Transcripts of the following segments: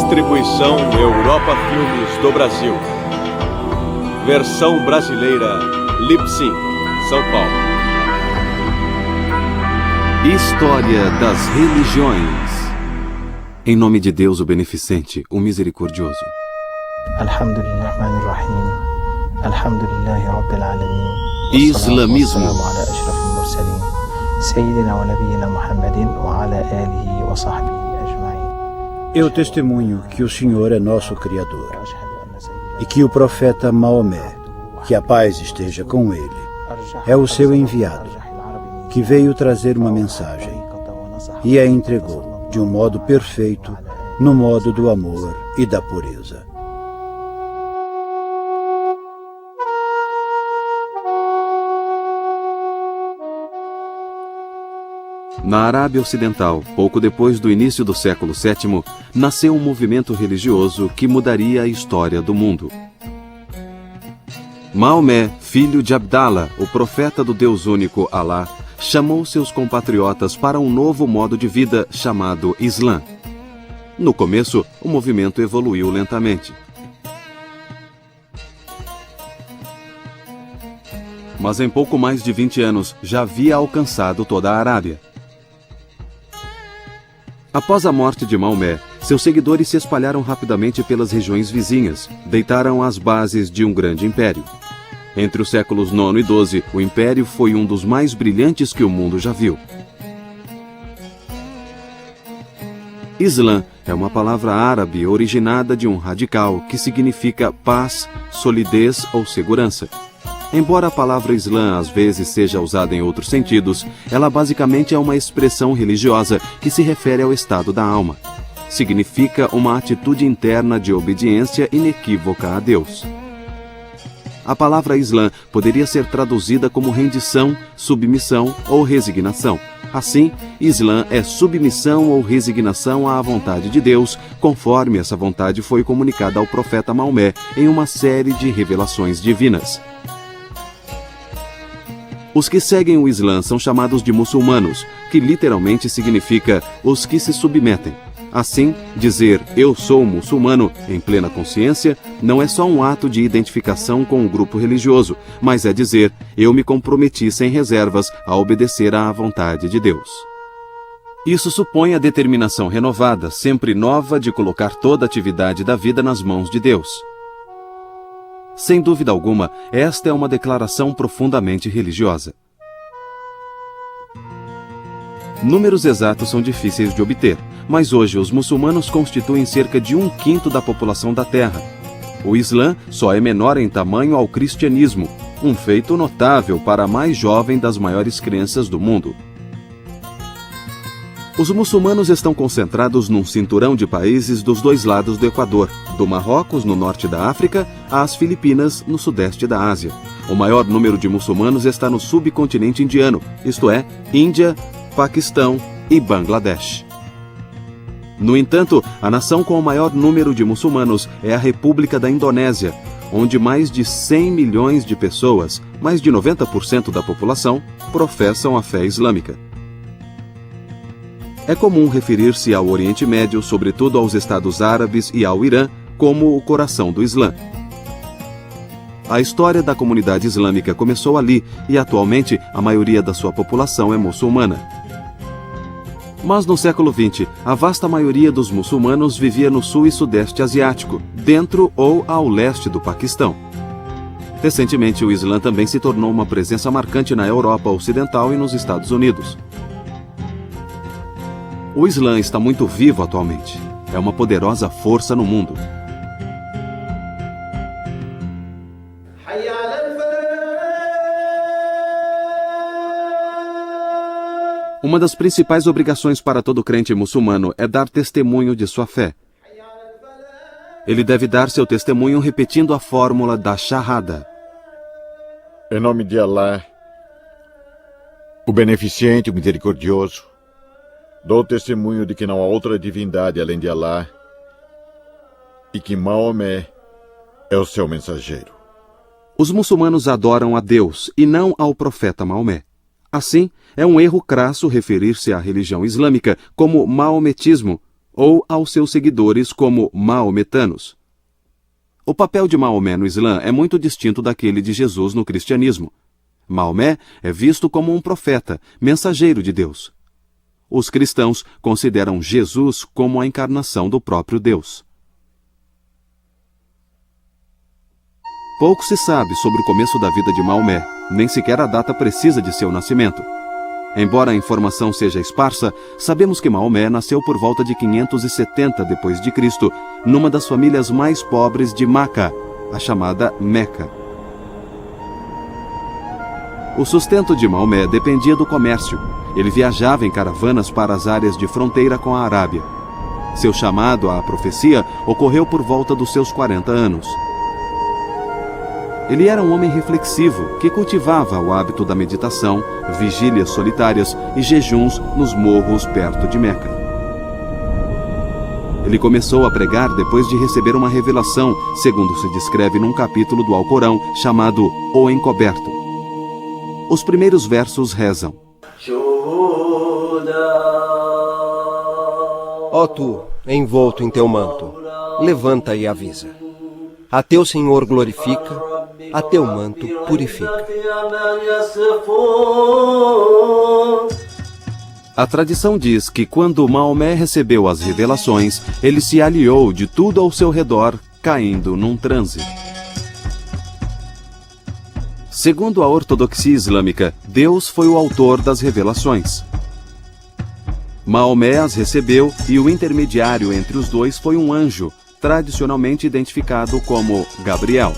Distribuição Europa Filmes do Brasil. Versão brasileira Lipsyn, São Paulo. História das religiões. Em nome de Deus, o Beneficente, o Misericordioso. Islamismo. Eu testemunho que o Senhor é nosso Criador e que o profeta Maomé, que a paz esteja com ele, é o seu enviado, que veio trazer uma mensagem e a entregou de um modo perfeito, no modo do amor e da pureza. Na Arábia Ocidental, pouco depois do início do século VII, nasceu um movimento religioso que mudaria a história do mundo. Maomé, filho de Abdallah, o profeta do Deus único Alá, chamou seus compatriotas para um novo modo de vida chamado Islã. No começo, o movimento evoluiu lentamente. Mas em pouco mais de 20 anos já havia alcançado toda a Arábia. Após a morte de Maomé, seus seguidores se espalharam rapidamente pelas regiões vizinhas, deitaram as bases de um grande império. Entre os séculos IX e XII, o império foi um dos mais brilhantes que o mundo já viu. Islã é uma palavra árabe originada de um radical que significa paz, solidez ou segurança. Embora a palavra Islã às vezes seja usada em outros sentidos, ela basicamente é uma expressão religiosa que se refere ao estado da alma. Significa uma atitude interna de obediência inequívoca a Deus. A palavra Islã poderia ser traduzida como rendição, submissão ou resignação. Assim, Islã é submissão ou resignação à vontade de Deus, conforme essa vontade foi comunicada ao profeta Maomé em uma série de revelações divinas. Os que seguem o Islã são chamados de muçulmanos, que literalmente significa os que se submetem. Assim, dizer eu sou muçulmano em plena consciência não é só um ato de identificação com um grupo religioso, mas é dizer eu me comprometi sem reservas a obedecer à vontade de Deus. Isso supõe a determinação renovada, sempre nova, de colocar toda a atividade da vida nas mãos de Deus. Sem dúvida alguma, esta é uma declaração profundamente religiosa. Números exatos são difíceis de obter, mas hoje os muçulmanos constituem cerca de 1/5 da população da Terra. O Islã só é menor em tamanho ao cristianismo, um feito notável para a mais jovem das maiores crenças do mundo. Os muçulmanos estão concentrados num cinturão de países dos dois lados do Equador, do Marrocos, no norte da África, às Filipinas, no sudeste da Ásia. O maior número de muçulmanos está no subcontinente indiano, isto é, Índia, Paquistão e Bangladesh. No entanto, a nação com o maior número de muçulmanos é a República da Indonésia, onde mais de 100 milhões de pessoas, mais de 90% da população, professam a fé islâmica. É comum referir-se ao Oriente Médio, sobretudo aos Estados Árabes e ao Irã, como o coração do Islã. A história da comunidade islâmica começou ali e, atualmente, a maioria da sua população é muçulmana. Mas no século XX, a vasta maioria dos muçulmanos vivia no sul e sudeste asiático, dentro ou ao leste do Paquistão. Recentemente, o Islã também se tornou uma presença marcante na Europa Ocidental e nos Estados Unidos. O Islã está muito vivo atualmente. É uma poderosa força no mundo. Uma das principais obrigações para todo crente muçulmano é dar testemunho de sua fé. Ele deve dar seu testemunho repetindo a fórmula da Shahada. Em nome de Alá, o Beneficente, o Misericordioso, dou testemunho de que não há outra divindade além de Alá e que Maomé é o seu mensageiro. Os muçulmanos adoram a Deus e não ao profeta Maomé. Assim, é um erro crasso referir-se à religião islâmica como maometismo ou aos seus seguidores como maometanos. O papel de Maomé no Islã é muito distinto daquele de Jesus no cristianismo. Maomé é visto como um profeta, mensageiro de Deus. Os cristãos consideram Jesus como a encarnação do próprio Deus. Pouco se sabe sobre o começo da vida de Maomé, nem sequer a data precisa de seu nascimento. Embora a informação seja esparsa, sabemos que Maomé nasceu por volta de 570 d.C., numa das famílias mais pobres de Maca, a chamada Meca. O sustento de Maomé dependia do comércio. Ele viajava em caravanas para as áreas de fronteira com a Arábia. Seu chamado à profecia ocorreu por volta dos seus 40 anos. Ele era um homem reflexivo que cultivava o hábito da meditação, vigílias solitárias e jejuns nos morros perto de Meca. Ele começou a pregar depois de receber uma revelação, segundo se descreve num capítulo do Alcorão chamado O Encoberto. Os primeiros versos rezam: Ó tu, envolto em teu manto, levanta e avisa. A teu Senhor glorifica, a teu manto purifica. A tradição diz que quando Maomé recebeu as revelações, ele se aliou de tudo ao seu redor, caindo num transe. Segundo a ortodoxia islâmica, Deus foi o autor das revelações. Maomé as recebeu e o intermediário entre os dois foi um anjo, tradicionalmente identificado como Gabriel.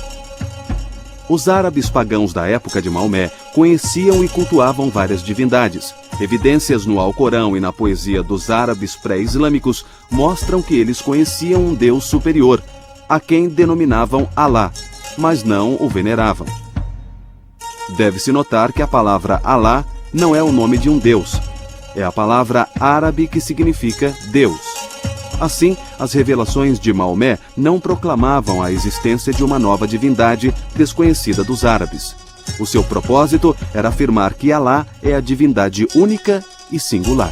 Os árabes pagãos da época de Maomé conheciam e cultuavam várias divindades. Evidências no Alcorão e na poesia dos árabes pré-islâmicos mostram que eles conheciam um Deus superior, a quem denominavam Alá, mas não o veneravam. Deve-se notar que a palavra Alá não é o nome de um Deus. É a palavra árabe que significa Deus. Assim, as revelações de Maomé não proclamavam a existência de uma nova divindade desconhecida dos árabes. O seu propósito era afirmar que Alá é a divindade única e singular.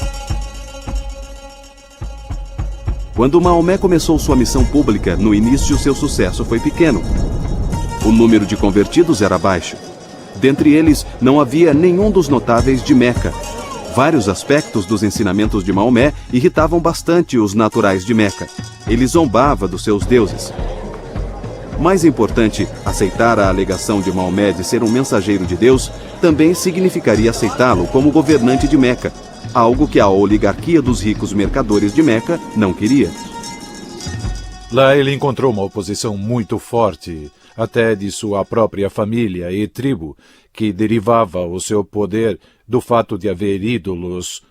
Quando Maomé começou sua missão pública, no início seu sucesso foi pequeno. O número de convertidos era baixo. Dentre eles, não havia nenhum dos notáveis de Meca. Vários aspectos dos ensinamentos de Maomé irritavam bastante os naturais de Meca. Ele zombava dos seus deuses. Mais importante, aceitar a alegação de Maomé de ser um mensageiro de Deus também significaria aceitá-lo como governante de Meca, algo que a oligarquia dos ricos mercadores de Meca não queria. Lá ele encontrou uma oposição muito forte, até de sua própria família e tribo, que derivava o seu poder do fato de haver ídolos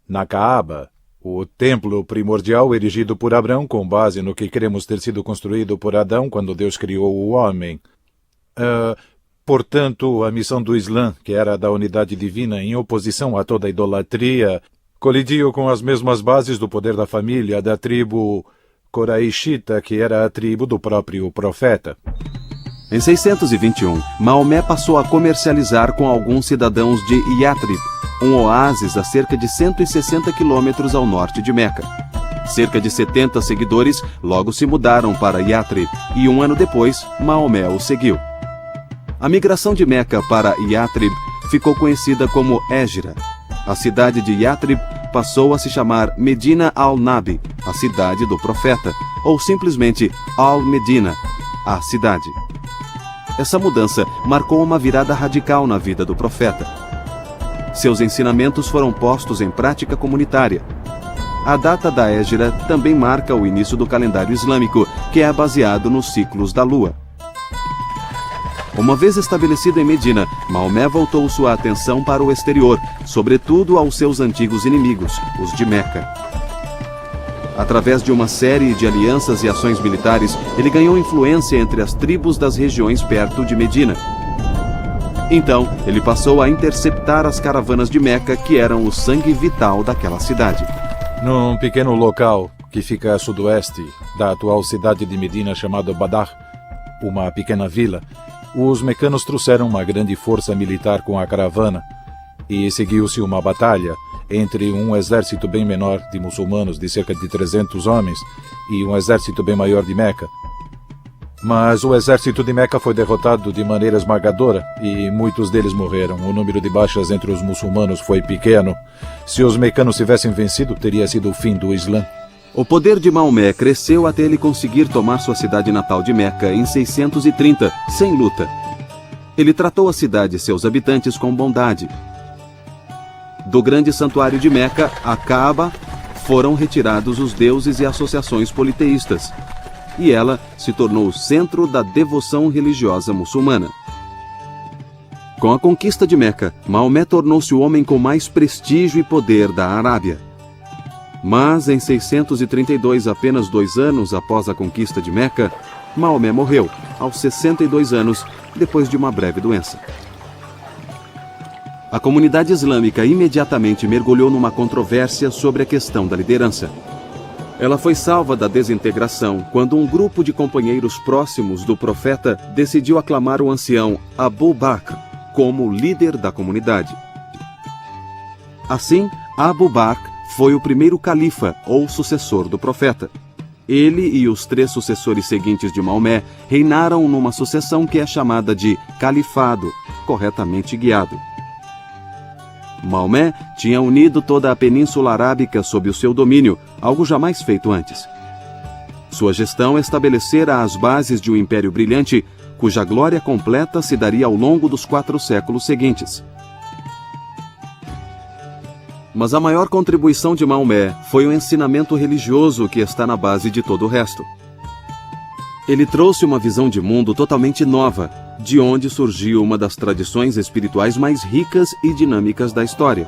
na Kaaba, o templo primordial erigido por Abraão com base no que cremos ter sido construído por Adão quando Deus criou o homem. Portanto, a missão do Islã, que era da unidade divina em oposição a toda idolatria, colidiu com as mesmas bases do poder da família da tribo Coraishita, que era a tribo do próprio profeta. Em 621, Maomé passou a comercializar com alguns cidadãos de Yatrib, um oásis a cerca de 160 quilômetros ao norte de Meca. Cerca de 70 seguidores logo se mudaram para Yatrib e um ano depois, Maomé o seguiu. A migração de Meca para Yatrib ficou conhecida como Hégira. A cidade de Yatrib passou a se chamar Medina al-Nabi, a cidade do profeta, ou simplesmente Al-Medina, a cidade. Essa mudança marcou uma virada radical na vida do profeta. Seus ensinamentos foram postos em prática comunitária. A data da Hégira também marca o início do calendário islâmico, que é baseado nos ciclos da lua. Uma vez estabelecido em Medina, Maomé voltou sua atenção para o exterior, sobretudo aos seus antigos inimigos, os de Meca. Através de uma série de alianças e ações militares, ele ganhou influência entre as tribos das regiões perto de Medina. Então, ele passou a interceptar as caravanas de Meca, que eram o sangue vital daquela cidade. Num pequeno local que fica a sudoeste da atual cidade de Medina, chamado Badar, uma pequena vila, os mecanos trouxeram uma grande força militar com a caravana e seguiu-se uma batalha entre um exército bem menor de muçulmanos de cerca de 300 homens e um exército bem maior de Meca. Mas o exército de Meca foi derrotado de maneira esmagadora e muitos deles morreram. O número de baixas entre os muçulmanos foi pequeno. Se os mecanos tivessem vencido, teria sido o fim do Islã. O poder de Maomé cresceu até ele conseguir tomar sua cidade natal de Meca em 630, sem luta. Ele tratou a cidade e seus habitantes com bondade. Do grande santuário de Meca, a Kaaba, foram retirados os deuses e associações politeístas, e ela se tornou o centro da devoção religiosa muçulmana. Com a conquista de Meca, Maomé tornou-se o homem com mais prestígio e poder da Arábia. Mas, em 632, apenas 2 anos após a conquista de Meca, Maomé morreu, aos 62 anos, depois de uma breve doença. A comunidade islâmica imediatamente mergulhou numa controvérsia sobre a questão da liderança. Ela foi salva da desintegração quando um grupo de companheiros próximos do profeta decidiu aclamar o ancião Abu Bakr como líder da comunidade. Assim, Abu Bakr foi o primeiro califa ou sucessor do profeta. Ele e os 3 sucessores seguintes de Maomé reinaram numa sucessão que é chamada de califado, corretamente guiado. Maomé tinha unido toda a Península Arábica sob o seu domínio, algo jamais feito antes. Sua gestão estabelecera as bases de um império brilhante, cuja glória completa se daria ao longo dos 4 séculos seguintes. Mas a maior contribuição de Maomé foi o ensinamento religioso que está na base de todo o resto. Ele trouxe uma visão de mundo totalmente nova, de onde surgiu uma das tradições espirituais mais ricas e dinâmicas da história.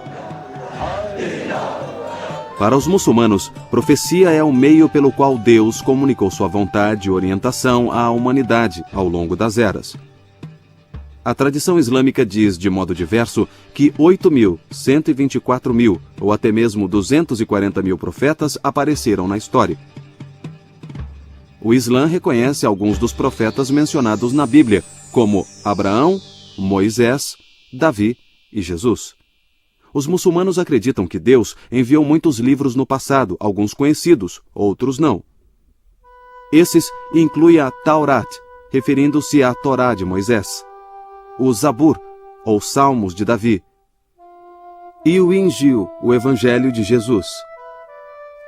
Para os muçulmanos, profecia é o meio pelo qual Deus comunicou sua vontade e orientação à humanidade ao longo das eras. A tradição islâmica diz, de modo diverso, que 8.000, 124.000 ou até mesmo 240.000 profetas apareceram na história. O Islã reconhece alguns dos profetas mencionados na Bíblia, como Abraão, Moisés, Davi e Jesus. Os muçulmanos acreditam que Deus enviou muitos livros no passado, alguns conhecidos, outros não. Esses incluem a Taurat, referindo-se à Torá de Moisés, o Zabur, ou Salmos de Davi, e o Injil, o Evangelho de Jesus.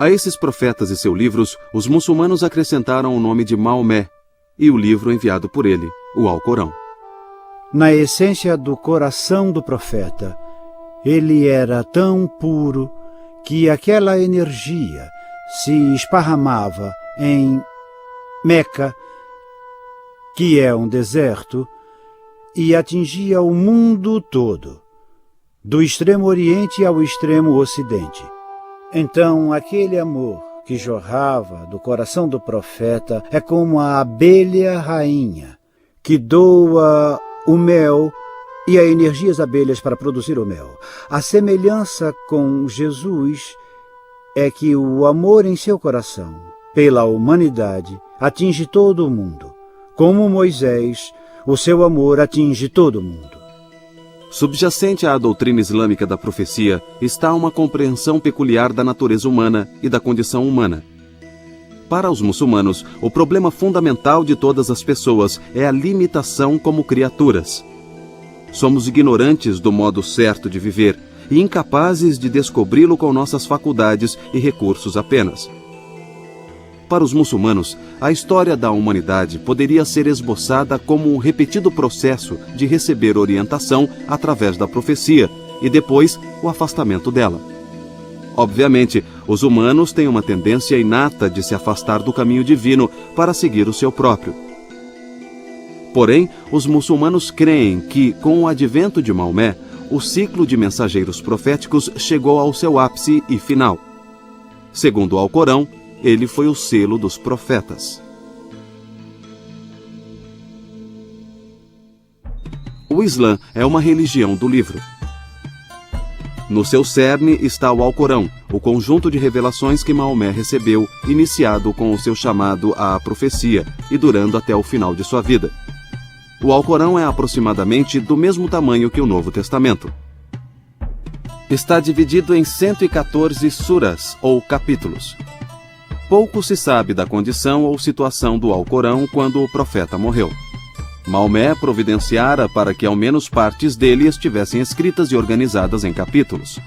A esses profetas e seus livros, os muçulmanos acrescentaram o nome de Maomé e o livro enviado por ele, o Alcorão. Na essência do coração do profeta, ele era tão puro que aquela energia se esparramava em Meca, que é um deserto, e atingia o mundo todo, do extremo oriente ao extremo ocidente. Então, aquele amor que jorrava do coração do profeta é como a abelha rainha, que doa o mel e a energia das abelhas para produzir o mel. A semelhança com Jesus é que o amor em seu coração, pela humanidade, atinge todo o mundo. Como Moisés, o seu amor atinge todo o mundo. Subjacente à doutrina islâmica da profecia está uma compreensão peculiar da natureza humana e da condição humana. Para os muçulmanos, o problema fundamental de todas as pessoas é a limitação como criaturas. Somos ignorantes do modo certo de viver e incapazes de descobri-lo com nossas faculdades e recursos apenas. Para os muçulmanos, a história da humanidade poderia ser esboçada como um repetido processo de receber orientação através da profecia e depois o afastamento dela. Obviamente, os humanos têm uma tendência inata de se afastar do caminho divino para seguir o seu próprio. Porém, os muçulmanos creem que, com o advento de Maomé, o ciclo de mensageiros proféticos chegou ao seu ápice e final. Segundo o Alcorão, ele foi o selo dos profetas. O Islã é uma religião do livro. No seu cerne está o Alcorão, o conjunto de revelações que Maomé recebeu, iniciado com o seu chamado à profecia e durando até o final de sua vida. O Alcorão é aproximadamente do mesmo tamanho que o Novo Testamento. Está dividido em 114 suras, ou capítulos. Pouco se sabe da condição ou situação do Alcorão quando o profeta morreu. Maomé providenciara para que ao menos partes dele estivessem escritas e organizadas em capítulos.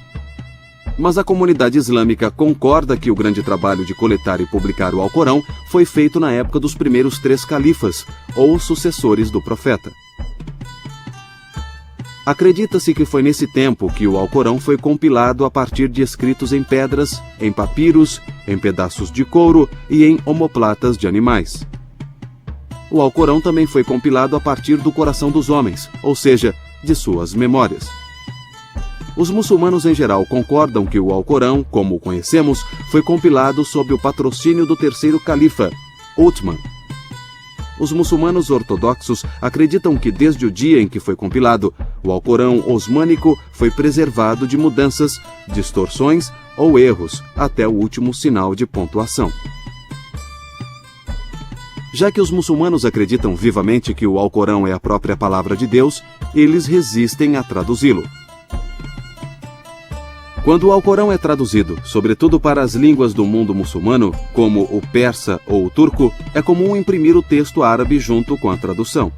Mas a comunidade islâmica concorda que o grande trabalho de coletar e publicar o Alcorão foi feito na época dos primeiros 3 califas, ou sucessores do profeta. Acredita-se que foi nesse tempo que o Alcorão foi compilado a partir de escritos em pedras, em papiros, em pedaços de couro e em omoplatas de animais. O Alcorão também foi compilado a partir do coração dos homens, ou seja, de suas memórias. Os muçulmanos em geral concordam que o Alcorão, como o conhecemos, foi compilado sob o patrocínio do 3º califa, Uthman. Os muçulmanos ortodoxos acreditam que desde o dia em que foi compilado, o Alcorão osmânico foi preservado de mudanças, distorções ou erros até o último sinal de pontuação. Já que os muçulmanos acreditam vivamente que o Alcorão é a própria palavra de Deus, eles resistem a traduzi-lo. Quando o Alcorão é traduzido, sobretudo para as línguas do mundo muçulmano, como o persa ou o turco, é comum imprimir o texto árabe junto com a tradução.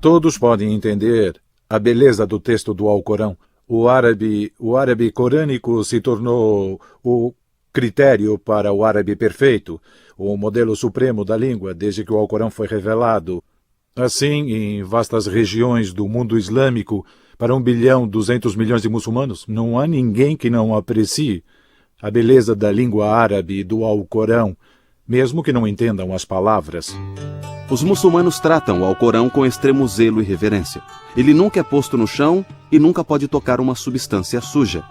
Todos podem entender a beleza do texto do Alcorão. O árabe corânico se tornou o critério para o árabe perfeito, o modelo supremo da língua desde que o Alcorão foi revelado. Assim, em vastas regiões do mundo islâmico, para 1,2 bilhão de muçulmanos, não há ninguém que não aprecie a beleza da língua árabe e do Alcorão, mesmo que não entendam as palavras. Os muçulmanos tratam o Alcorão com extremo zelo e reverência. Ele nunca é posto no chão e nunca pode tocar uma substância suja.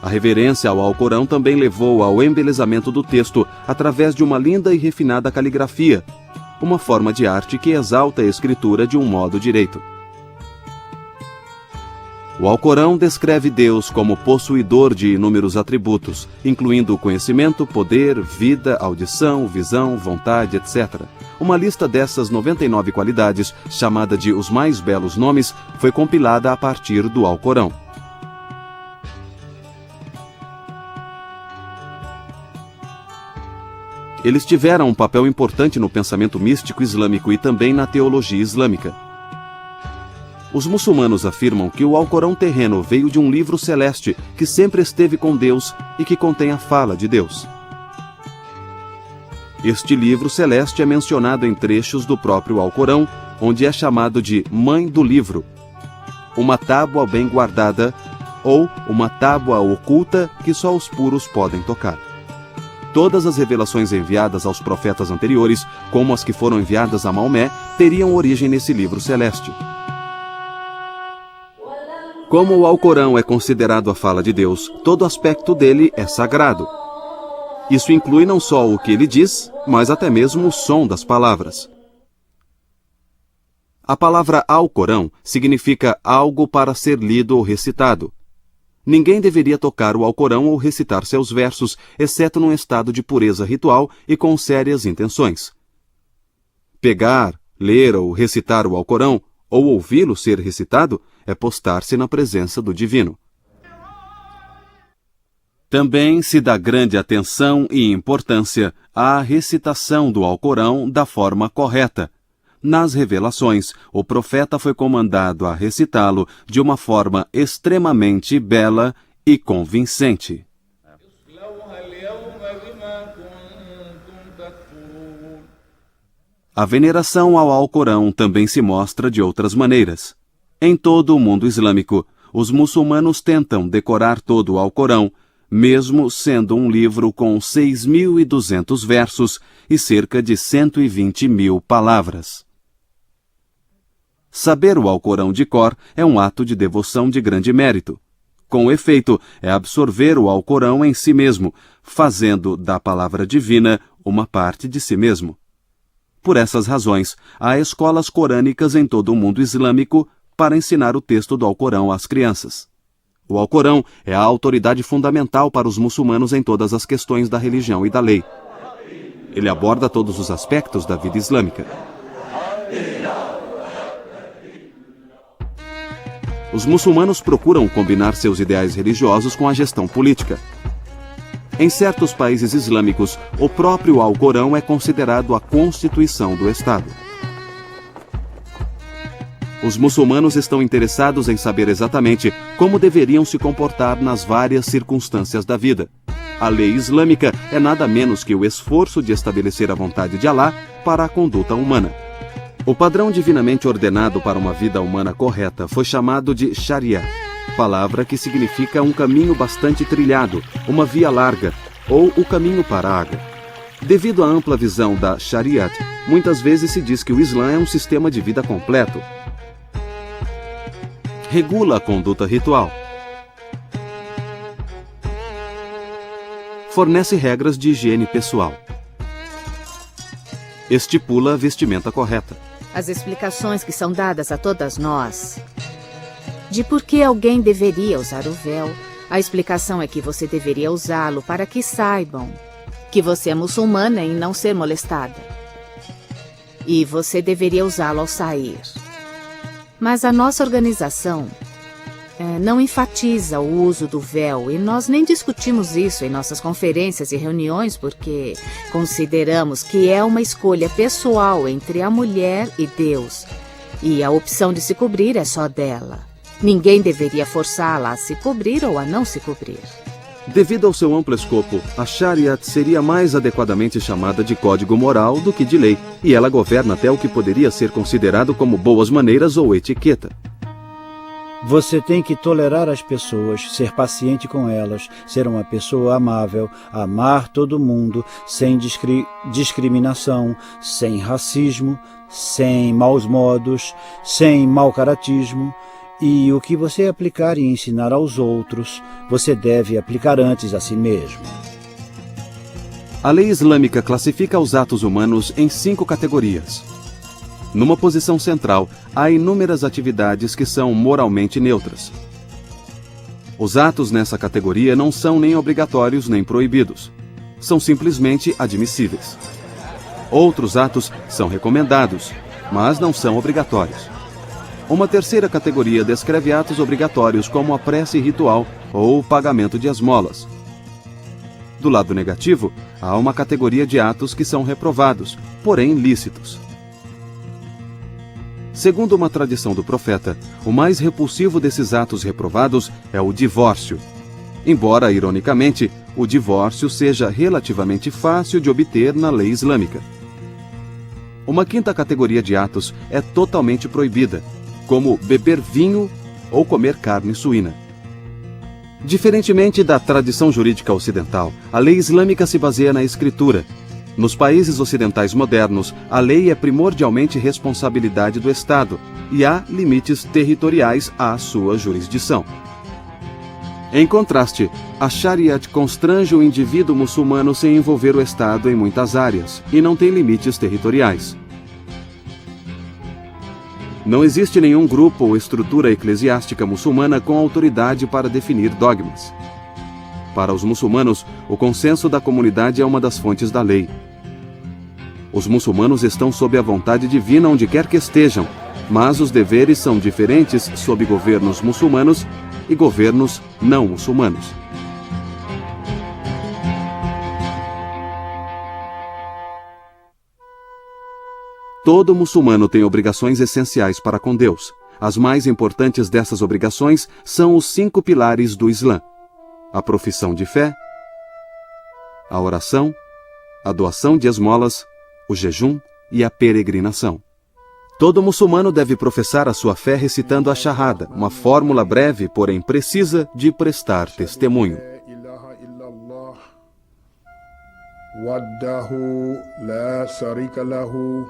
A reverência ao Alcorão também levou ao embelezamento do texto através de uma linda e refinada caligrafia, uma forma de arte que exalta a escritura de um modo direito. O Alcorão descreve Deus como possuidor de inúmeros atributos, incluindo conhecimento, poder, vida, audição, visão, vontade, etc. Uma lista dessas 99 qualidades, chamada de Os Mais Belos Nomes, foi compilada a partir do Alcorão. Eles tiveram um papel importante no pensamento místico islâmico e também na teologia islâmica. Os muçulmanos afirmam que o Alcorão terreno veio de um livro celeste que sempre esteve com Deus e que contém a fala de Deus. Este livro celeste é mencionado em trechos do próprio Alcorão, onde é chamado de Mãe do Livro, uma tábua bem guardada ou uma tábua oculta que só os puros podem tocar. Todas as revelações enviadas aos profetas anteriores, como as que foram enviadas a Maomé, teriam origem nesse livro celeste. Como o Alcorão é considerado a fala de Deus, todo aspecto dele é sagrado. Isso inclui não só o que ele diz, mas até mesmo o som das palavras. A palavra Alcorão significa algo para ser lido ou recitado. Ninguém deveria tocar o Alcorão ou recitar seus versos, exceto num estado de pureza ritual e com sérias intenções. Pegar, ler ou recitar o Alcorão, ou ouvi-lo ser recitado, é postar-se na presença do divino. Também se dá grande atenção e importância à recitação do Alcorão da forma correta. Nas revelações, o profeta foi comandado a recitá-lo de uma forma extremamente bela e convincente. A veneração ao Alcorão também se mostra de outras maneiras. Em todo o mundo islâmico, os muçulmanos tentam decorar todo o Alcorão, mesmo sendo um livro com 6.200 versos e cerca de 120.000 palavras. Saber o Alcorão de cor é um ato de devoção de grande mérito. Com efeito, é absorver o Alcorão em si mesmo, fazendo da palavra divina uma parte de si mesmo. Por essas razões, há escolas corânicas em todo o mundo islâmico para ensinar o texto do Alcorão às crianças. O Alcorão é a autoridade fundamental para os muçulmanos em todas as questões da religião e da lei. Ele aborda todos os aspectos da vida islâmica. os muçulmanos procuram combinar seus ideais religiosos com a gestão política. Em certos países islâmicos, o próprio Alcorão é considerado a constituição do Estado. Os muçulmanos estão interessados em saber exatamente como deveriam se comportar nas várias circunstâncias da vida. A lei islâmica é nada menos que o esforço de estabelecer a vontade de Alá para a conduta humana. O padrão divinamente ordenado para uma vida humana correta foi chamado de Sharia, palavra que significa um caminho bastante trilhado, uma via larga, ou o caminho para a água. Devido à ampla visão da Shariat, muitas vezes se diz que o Islã é um sistema de vida completo. Regula a conduta ritual. Fornece regras de higiene pessoal. Estipula a vestimenta correta. As explicações que são dadas a todas nós de por que alguém deveria usar o véu, a explicação é que você deveria usá-lo para que saibam que você é muçulmana e não ser molestada. E você deveria usá-lo ao sair. Mas a nossa organização não enfatiza o uso do véu e nós nem discutimos isso em nossas conferências e reuniões porque consideramos que é uma escolha pessoal entre a mulher e Deus e a opção de se cobrir é só dela. Ninguém deveria forçá-la a se cobrir ou a não se cobrir. Devido ao seu amplo escopo, a Shariat seria mais adequadamente chamada de código moral do que de lei, e ela governa até o que poderia ser considerado como boas maneiras ou etiqueta. Você tem que tolerar as pessoas, ser paciente com elas, ser uma pessoa amável, amar todo mundo, sem discriminação, sem racismo, sem maus modos, sem mau caratismo. E o que você aplicar e ensinar aos outros, você deve aplicar antes a si mesmo. A lei islâmica classifica os atos humanos em 5 categorias. Numa posição central, há inúmeras atividades que são moralmente neutras. Os atos nessa categoria não são nem obrigatórios nem proibidos. São simplesmente admissíveis. Outros atos são recomendados, mas não são obrigatórios. Uma terceira categoria descreve atos obrigatórios como a prece ritual ou o pagamento de esmolas. Do lado negativo, há uma categoria de atos que são reprovados, porém lícitos. Segundo uma tradição do profeta, o mais repulsivo desses atos reprovados é o divórcio. Embora, ironicamente, o divórcio seja relativamente fácil de obter na lei islâmica. Uma quinta categoria de atos é totalmente proibida, como beber vinho ou comer carne suína. Diferentemente da tradição jurídica ocidental, a lei islâmica se baseia na escritura. Nos países ocidentais modernos, a lei é primordialmente responsabilidade do Estado e há limites territoriais à sua jurisdição. Em contraste, a Shariat constrange o indivíduo muçulmano sem envolver o Estado em muitas áreas e não tem limites territoriais. Não existe nenhum grupo ou estrutura eclesiástica muçulmana com autoridade para definir dogmas. Para os muçulmanos, o consenso da comunidade é uma das fontes da lei. Os muçulmanos estão sob a vontade divina onde quer que estejam, mas os deveres são diferentes sob governos muçulmanos e governos não muçulmanos. Todo muçulmano tem obrigações essenciais para com Deus. As mais importantes dessas obrigações são os 5 pilares do Islã: a profissão de fé, a oração, a doação de esmolas, o jejum e a peregrinação. Todo muçulmano deve professar a sua fé recitando a Shahada, uma fórmula breve, porém precisa, de prestar testemunho. Wahdahu la sharika lahu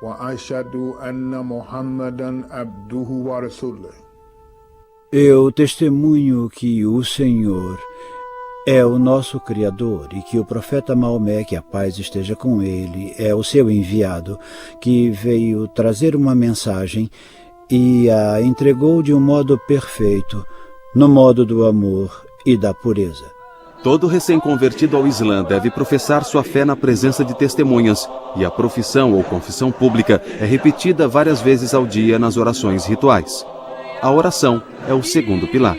wa ashhadu anna Muhammadan abduhu wa rasuluh. Eu testemunho que o Senhor é o nosso Criador e que o profeta Maomé, que a paz esteja com ele, é o seu enviado, que veio trazer uma mensagem e a entregou de um modo perfeito, no modo do amor e da pureza. Todo recém-convertido ao Islã deve professar sua fé na presença de testemunhas, e a profissão ou confissão pública é repetida várias vezes ao dia nas orações rituais. A oração é o segundo pilar.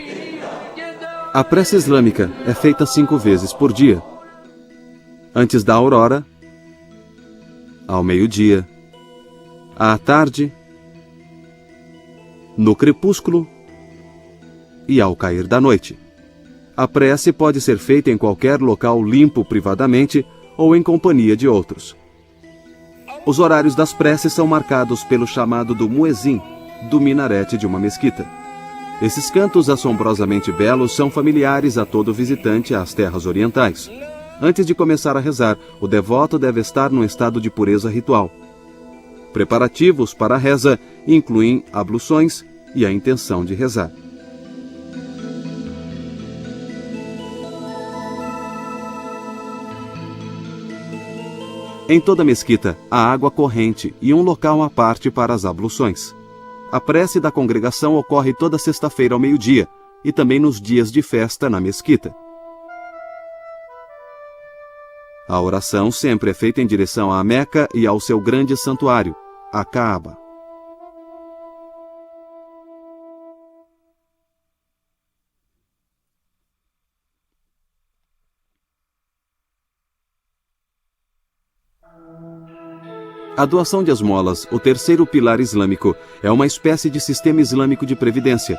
A prece islâmica é feita 5 vezes por dia. Antes da aurora, ao meio-dia, à tarde, no crepúsculo e ao cair da noite. A prece pode ser feita em qualquer local limpo privadamente ou em companhia de outros. Os horários das preces são marcados pelo chamado do muezim, do minarete de uma mesquita. Esses cantos assombrosamente belos são familiares a todo visitante às terras orientais. Antes de começar a rezar, o devoto deve estar num estado de pureza ritual. Preparativos para a reza incluem abluções e a intenção de rezar. Em toda mesquita, há água corrente e um local à parte para as abluções. A prece da congregação ocorre toda sexta-feira ao meio-dia e também nos dias de festa na mesquita. A oração sempre é feita em direção à Meca e ao seu grande santuário, a Kaaba. A doação de esmolas, o terceiro pilar islâmico, é uma espécie de sistema islâmico de previdência.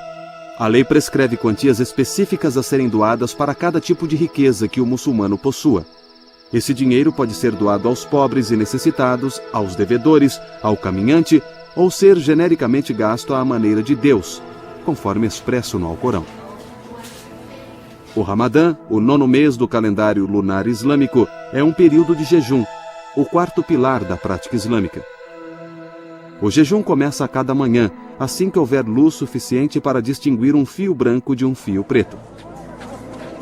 A lei prescreve quantias específicas a serem doadas para cada tipo de riqueza que o muçulmano possua. Esse dinheiro pode ser doado aos pobres e necessitados, aos devedores, ao caminhante, ou ser genericamente gasto à maneira de Deus, conforme expresso no Alcorão. O Ramadã, o 9º mês do calendário lunar islâmico, é um período de jejum, o quarto pilar da prática islâmica. O jejum começa a cada manhã, assim que houver luz suficiente para distinguir um fio branco de um fio preto.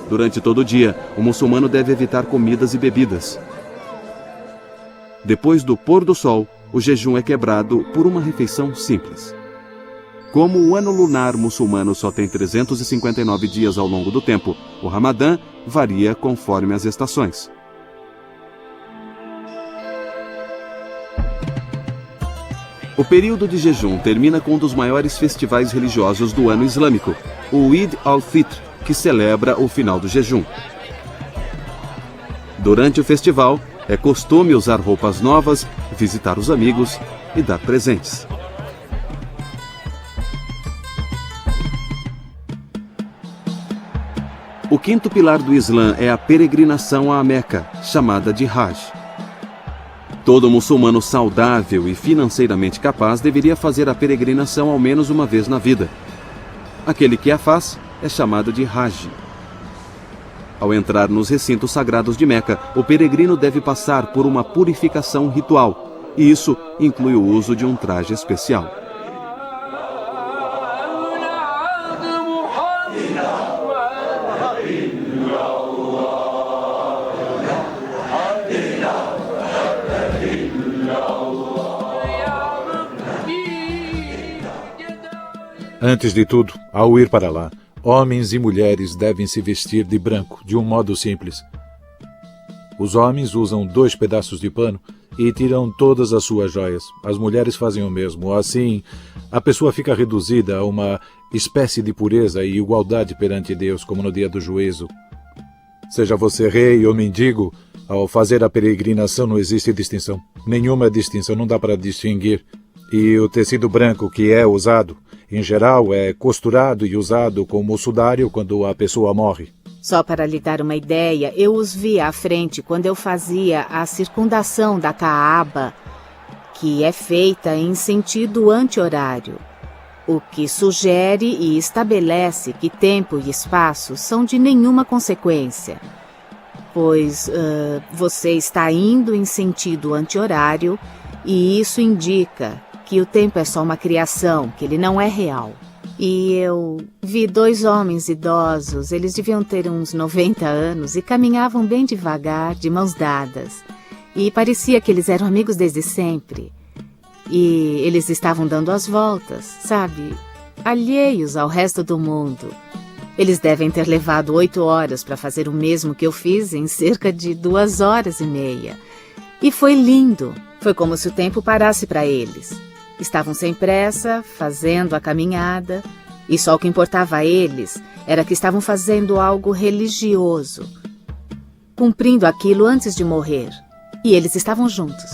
Durante todo o dia, o muçulmano deve evitar comidas e bebidas. Depois do pôr do sol, o jejum é quebrado por uma refeição simples. Como o ano lunar muçulmano só tem 359 dias ao longo do tempo, o Ramadã varia conforme as estações. O período de jejum termina com um dos maiores festivais religiosos do ano islâmico, o Eid al-Fitr, que celebra o final do jejum. Durante o festival, é costume usar roupas novas, visitar os amigos e dar presentes. O quinto pilar do Islã é a peregrinação à Meca, chamada de Hajj. Todo muçulmano saudável e financeiramente capaz deveria fazer a peregrinação ao menos uma vez na vida. Aquele que a faz é chamado de Haji. Ao entrar nos recintos sagrados de Meca, o peregrino deve passar por uma purificação ritual, e isso inclui o uso de um traje especial. Antes de tudo, ao ir para lá, homens e mulheres devem se vestir de branco, de um modo simples. Os homens usam 2 pedaços de pano e tiram todas as suas joias. As mulheres fazem o mesmo. Assim, a pessoa fica reduzida a uma espécie de pureza e igualdade perante Deus, como no dia do juízo. Seja você rei ou mendigo, ao fazer a peregrinação não existe distinção. Nenhuma distinção, não dá para distinguir. E o tecido branco que é usado, em geral, é costurado e usado como sudário quando a pessoa morre. Só para lhe dar uma ideia, eu os vi à frente quando eu fazia a circundação da Kaaba, que é feita em sentido anti-horário, o que sugere e estabelece que tempo e espaço são de nenhuma consequência, pois você está indo em sentido anti-horário e isso indica que o tempo é só uma criação, que ele não é real. E eu vi 2 homens idosos, eles deviam ter uns 90 anos e caminhavam bem devagar, de mãos dadas. E parecia que eles eram amigos desde sempre. E eles estavam dando as voltas, sabe? Alheios ao resto do mundo. Eles devem ter levado 8 horas para fazer o mesmo que eu fiz em cerca de 2 horas e meia. E foi lindo. Foi como se o tempo parasse para eles. Estavam sem pressa, fazendo a caminhada, E só o que importava a eles era que estavam fazendo algo religioso, cumprindo aquilo antes de morrer. E eles estavam juntos.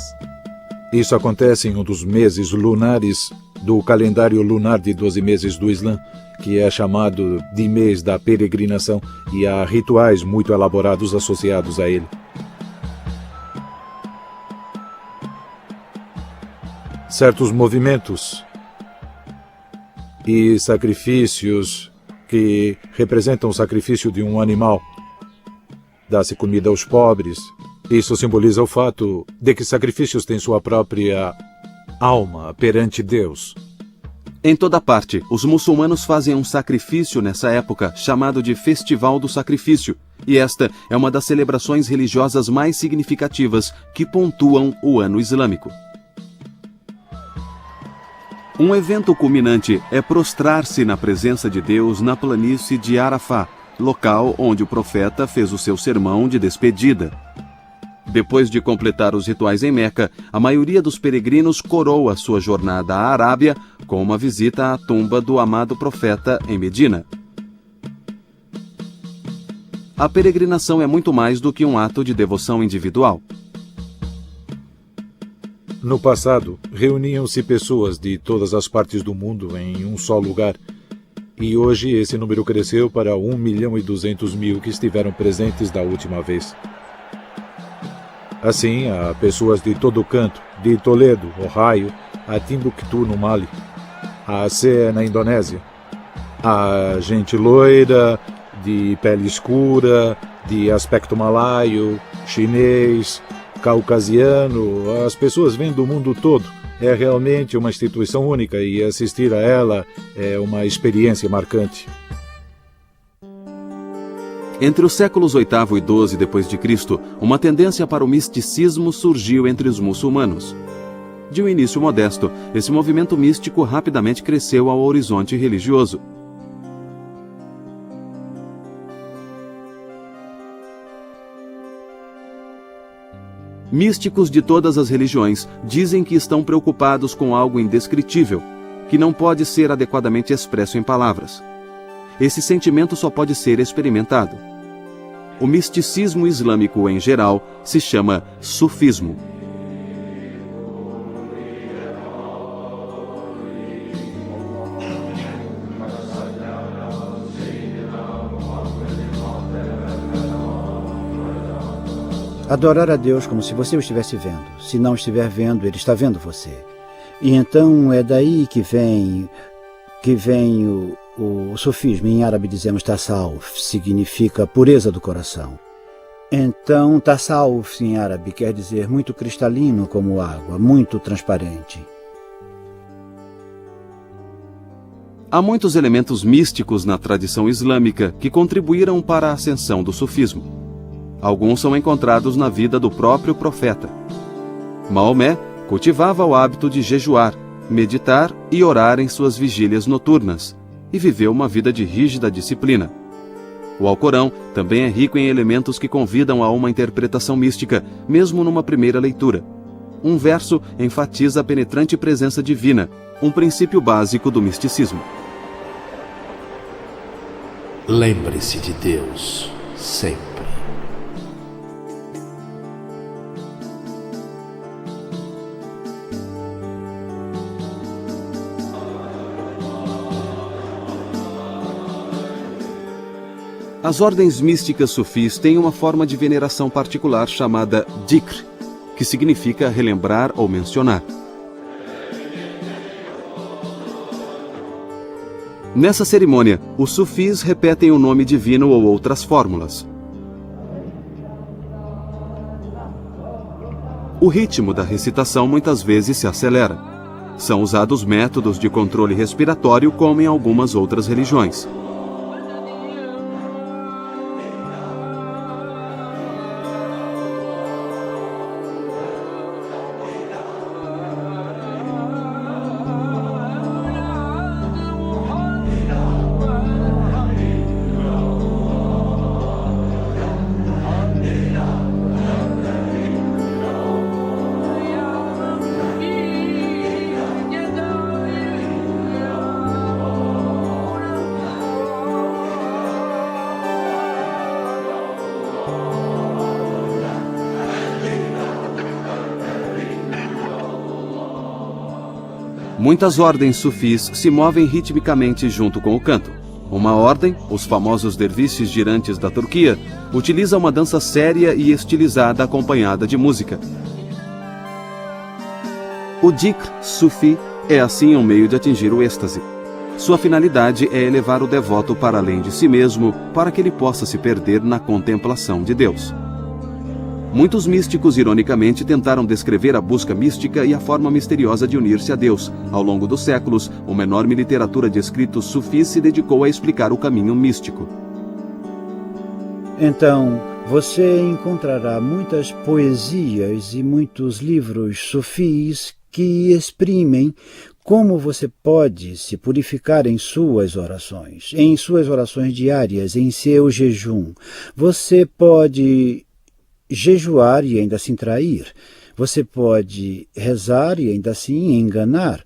Isso acontece em um dos meses lunares do calendário lunar de 12 meses do Islã, que é chamado de mês da peregrinação, e há rituais muito elaborados associados a ele. Certos movimentos e sacrifícios que representam o sacrifício de um animal. Dá-se comida aos pobres. Isso simboliza o fato de que sacrifícios têm sua própria alma perante Deus. Em toda parte, os muçulmanos fazem um sacrifício nessa época, chamado de Festival do Sacrifício, e esta é uma das celebrações religiosas mais significativas que pontuam o ano islâmico. Um evento culminante é prostrar-se na presença de Deus na planície de Arafá, local onde o profeta fez o seu sermão de despedida. Depois de completar os rituais em Meca, a maioria dos peregrinos coroa sua jornada à Arábia com uma visita à tumba do amado profeta em Medina. A peregrinação é muito mais do que um ato de devoção individual. No passado, reuniam-se pessoas de todas as partes do mundo em um só lugar, e hoje esse número cresceu para 1.200.000 que estiveram presentes da última vez. Assim, há pessoas de todo canto, de Toledo, Ohio, a Timbuktu, no Mali, a Aceh, na Indonésia, a gente loira, de pele escura, de aspecto malaio, chinês, caucasiano. As pessoas vêm do mundo todo. É realmente uma instituição única e assistir a ela é uma experiência marcante. Entre os séculos VIII e XII d.C., uma tendência para o misticismo surgiu entre os muçulmanos. De um início modesto, esse movimento místico rapidamente cresceu ao horizonte religioso. Místicos de todas as religiões dizem que estão preocupados com algo indescritível, que não pode ser adequadamente expresso em palavras. Esse sentimento só pode ser experimentado. O misticismo islâmico, em geral, se chama sufismo. Adorar a Deus como se você o estivesse vendo. Se não estiver vendo, Ele está vendo você. E então é daí que vem o sufismo. Em árabe dizemos tasawuf, significa pureza do coração. Então tasawuf em árabe quer dizer muito cristalino como água, muito transparente. Há muitos elementos místicos na tradição islâmica que contribuíram para a ascensão do sufismo. Alguns são encontrados na vida do próprio profeta. Maomé cultivava o hábito de jejuar, meditar e orar em suas vigílias noturnas, e viveu uma vida de rígida disciplina. O Alcorão também é rico em elementos que convidam a uma interpretação mística, mesmo numa primeira leitura. Um verso enfatiza a penetrante presença divina, um princípio básico do misticismo. Lembre-se de Deus sempre. As ordens místicas sufis têm uma forma de veneração particular chamada dhikr, que significa relembrar ou mencionar. Nessa cerimônia, os sufis repetem o nome divino ou outras fórmulas. O ritmo da recitação muitas vezes se acelera. São usados métodos de controle respiratório como em algumas outras religiões. Muitas ordens sufis se movem ritmicamente junto com o canto. Uma ordem, os famosos derviches girantes da Turquia, utiliza uma dança séria e estilizada acompanhada de música. O dhikr sufi é assim um meio de atingir o êxtase. Sua finalidade é elevar o devoto para além de si mesmo, para que ele possa se perder na contemplação de Deus. Muitos místicos, ironicamente, tentaram descrever a busca mística e a forma misteriosa de unir-se a Deus. Ao longo dos séculos, uma enorme literatura de escritos sufis se dedicou a explicar o caminho místico. Então, você encontrará muitas poesias e muitos livros sufis que exprimem como você pode se purificar em suas orações diárias, em seu jejum. Você pode jejuar e ainda assim trair. Você pode rezar e ainda assim enganar.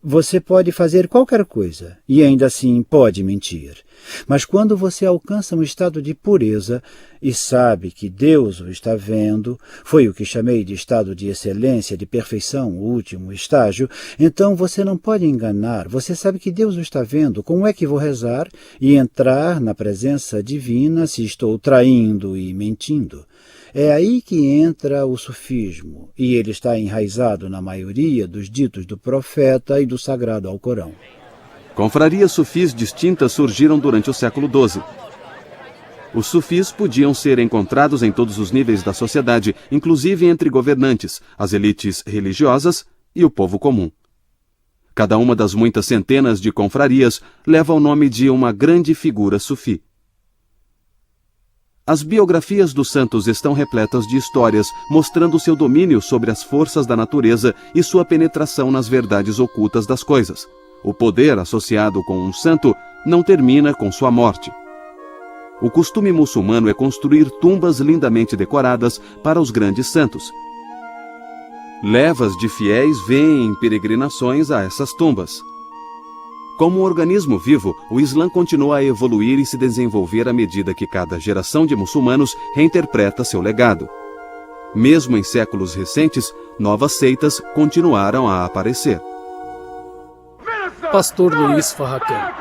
Você pode fazer qualquer coisa e ainda assim pode mentir. Mas quando você alcança um estado de pureza e sabe que Deus o está vendo, foi o que chamei de estado de excelência, de perfeição, o último estágio, então você não pode enganar. Você sabe que Deus o está vendo. Como é que vou rezar e entrar na presença divina se estou traindo e mentindo? É aí que entra o sufismo, e ele está enraizado na maioria dos ditos do profeta e do sagrado Alcorão. Confrarias sufis distintas surgiram durante o século XII. Os sufis podiam ser encontrados em todos os níveis da sociedade, inclusive entre governantes, as elites religiosas e o povo comum. Cada uma das muitas centenas de confrarias leva o nome de uma grande figura sufi. As biografias dos santos estão repletas de histórias mostrando seu domínio sobre as forças da natureza e sua penetração nas verdades ocultas das coisas. O poder associado com um santo não termina com sua morte. O costume muçulmano é construir tumbas lindamente decoradas para os grandes santos. Levas de fiéis vêm em peregrinações a essas tumbas. Como um organismo vivo, o Islã continua a evoluir e se desenvolver à medida que cada geração de muçulmanos reinterpreta seu legado. Mesmo em séculos recentes, novas seitas continuaram a aparecer. Pastor Luiz Farrakhan.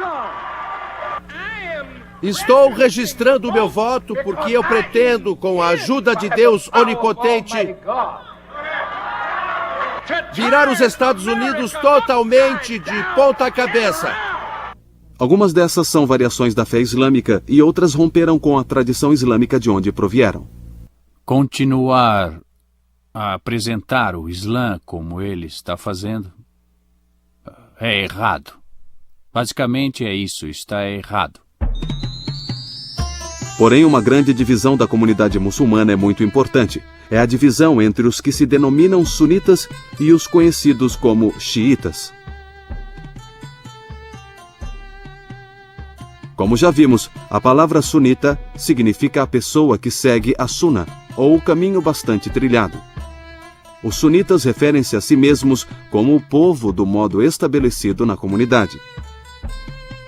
Estou registrando meu voto porque eu pretendo, com a ajuda de Deus Onipotente, virar os Estados Unidos totalmente de ponta cabeça. Algumas dessas são variações da fé islâmica e outras romperam com a tradição islâmica de onde provieram. Continuar a apresentar o Islã como ele está fazendo é errado. Basicamente é isso, está errado. Porém, uma grande divisão da comunidade muçulmana é muito importante. É a divisão entre os que se denominam sunitas e os conhecidos como xiitas. Como já vimos, a palavra sunita significa a pessoa que segue a Sunna, ou o caminho bastante trilhado. Os sunitas referem-se a si mesmos como o povo do modo estabelecido na comunidade.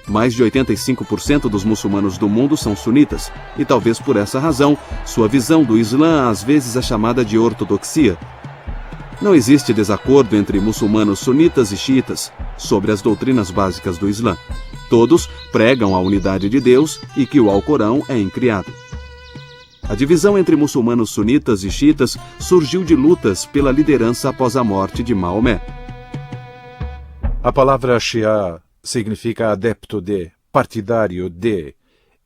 Mais de 85% dos muçulmanos do mundo são sunitas, e talvez por essa razão, sua visão do Islã às vezes é chamada de ortodoxia. Não existe desacordo entre muçulmanos sunitas e xiitas sobre as doutrinas básicas do Islã. Todos pregam a unidade de Deus e que o Alcorão é incriado. A divisão entre muçulmanos sunitas e xiitas surgiu de lutas pela liderança após a morte de Maomé. A palavra Shia significa adepto de, partidário de,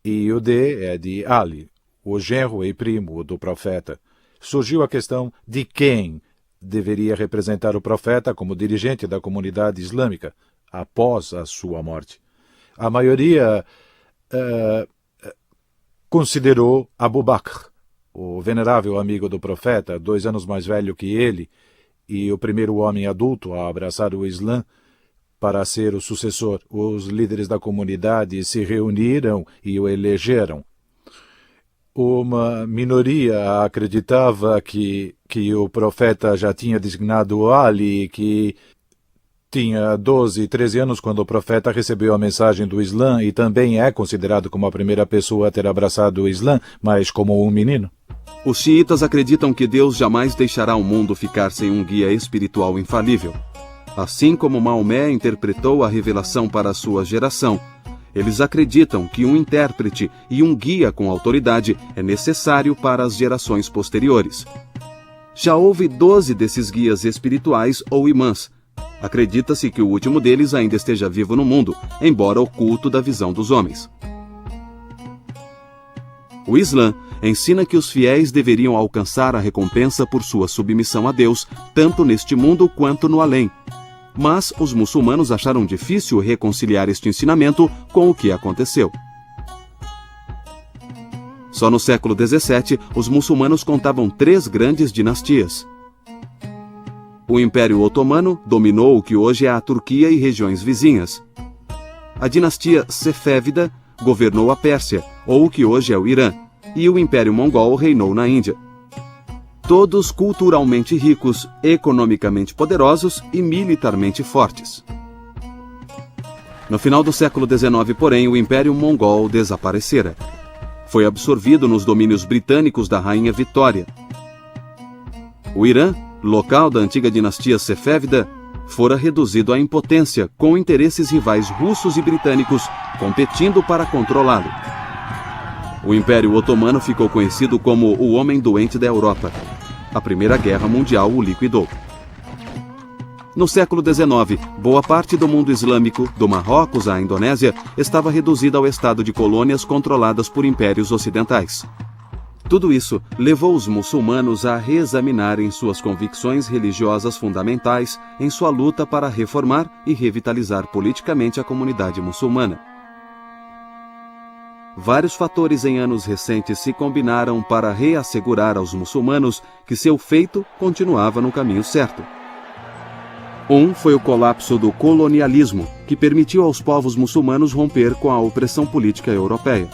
e o de é de Ali, o genro e primo do profeta. Surgiu a questão de quem deveria representar o profeta como dirigente da comunidade islâmica após a sua morte. A maioria considerou Abu Bakr, o venerável amigo do profeta, 2 anos mais velho que ele, e o primeiro homem adulto a abraçar o Islã, para ser o sucessor. Os líderes da comunidade se reuniram e o elegeram. Uma minoria acreditava que o profeta já tinha designado Ali, que tinha 12, 13 anos quando o profeta recebeu a mensagem do Islã e também é considerado como a primeira pessoa a ter abraçado o Islã, mas como um menino. Os xiitas acreditam que Deus jamais deixará o mundo ficar sem um guia espiritual infalível. Assim como Maomé interpretou a revelação para a sua geração, eles acreditam que um intérprete e um guia com autoridade é necessário para as gerações posteriores. Já houve 12 desses guias espirituais ou imãs. Acredita-se que o último deles ainda esteja vivo no mundo, embora oculto da visão dos homens. O Islã ensina que os fiéis deveriam alcançar a recompensa por sua submissão a Deus, tanto neste mundo quanto no além. Mas os muçulmanos acharam difícil reconciliar este ensinamento com o que aconteceu. Só no século XVII, os muçulmanos contavam 3 grandes dinastias. O Império Otomano dominou o que hoje é a Turquia e regiões vizinhas. A dinastia Sefévida governou a Pérsia, ou o que hoje é o Irã, e o Império Mongol reinou na Índia. Todos culturalmente ricos, economicamente poderosos e militarmente fortes. No final do século XIX, porém, o Império Mongol desaparecera. Foi absorvido nos domínios britânicos da Rainha Vitória. O Irã, local da antiga dinastia Sefévida, fora reduzido à impotência, com interesses rivais russos e britânicos competindo para controlá-lo. O Império Otomano ficou conhecido como o Homem Doente da Europa. A Primeira Guerra Mundial o liquidou. No século XIX, boa parte do mundo islâmico, do Marrocos à Indonésia, estava reduzida ao estado de colônias controladas por impérios ocidentais. Tudo isso levou os muçulmanos a reexaminarem suas convicções religiosas fundamentais em sua luta para reformar e revitalizar politicamente a comunidade muçulmana. Vários fatores em anos recentes se combinaram para reassegurar aos muçulmanos que seu feito continuava no caminho certo. Um foi o colapso do colonialismo, que permitiu aos povos muçulmanos romper com a opressão política europeia.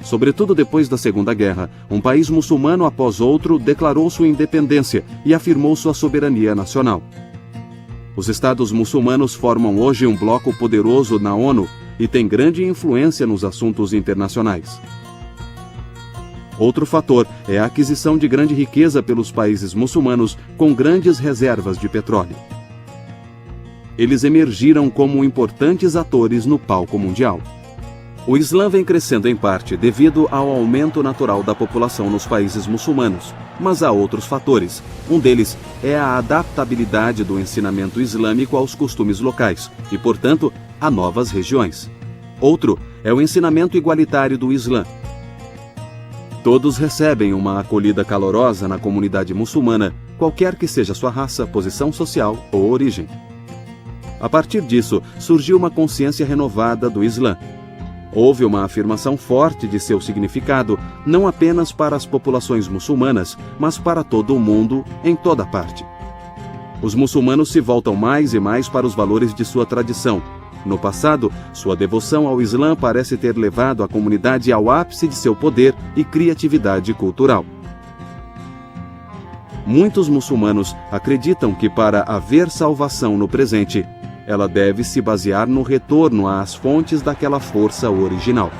Sobretudo depois da Segunda Guerra, um país muçulmano após outro declarou sua independência e afirmou sua soberania nacional. Os estados muçulmanos formam hoje um bloco poderoso na ONU e têm grande influência nos assuntos internacionais. Outro fator é a aquisição de grande riqueza pelos países muçulmanos com grandes reservas de petróleo. Eles emergiram como importantes atores no palco mundial. O Islã vem crescendo em parte devido ao aumento natural da população nos países muçulmanos, mas há outros fatores. Um deles é a adaptabilidade do ensinamento islâmico aos costumes locais e, portanto, a novas regiões. Outro é o ensinamento igualitário do Islã. Todos recebem uma acolhida calorosa na comunidade muçulmana, qualquer que seja sua raça, posição social ou origem. A partir disso, surgiu uma consciência renovada do Islã. Houve uma afirmação forte de seu significado, não apenas para as populações muçulmanas, mas para todo o mundo, em toda parte. Os muçulmanos se voltam mais e mais para os valores de sua tradição. No passado, sua devoção ao Islã parece ter levado a comunidade ao ápice de seu poder e criatividade cultural. Muitos muçulmanos acreditam que para haver salvação no presente, ela deve se basear no retorno às fontes daquela força original.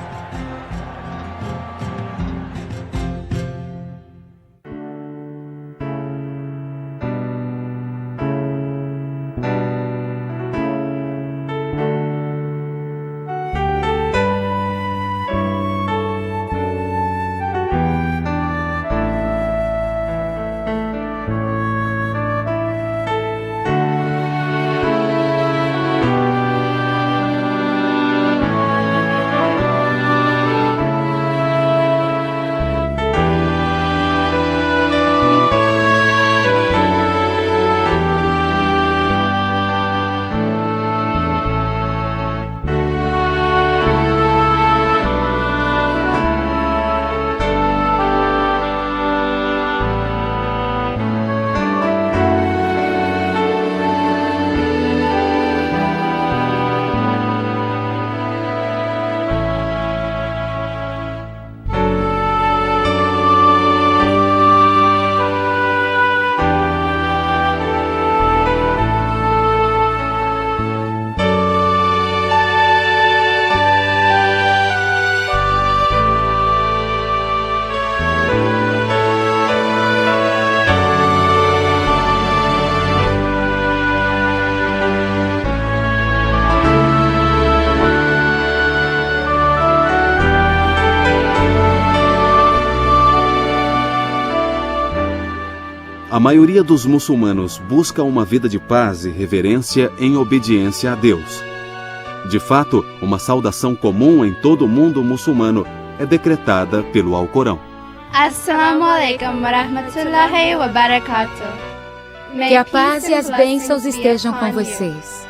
a maioria dos muçulmanos busca uma vida de paz e reverência em obediência a Deus. De fato, uma saudação comum em todo o mundo muçulmano é decretada pelo Alcorão. Assalamu alaikum wa rahmatullahi wa barakatuh. Que a paz e as bênçãos estejam com vocês.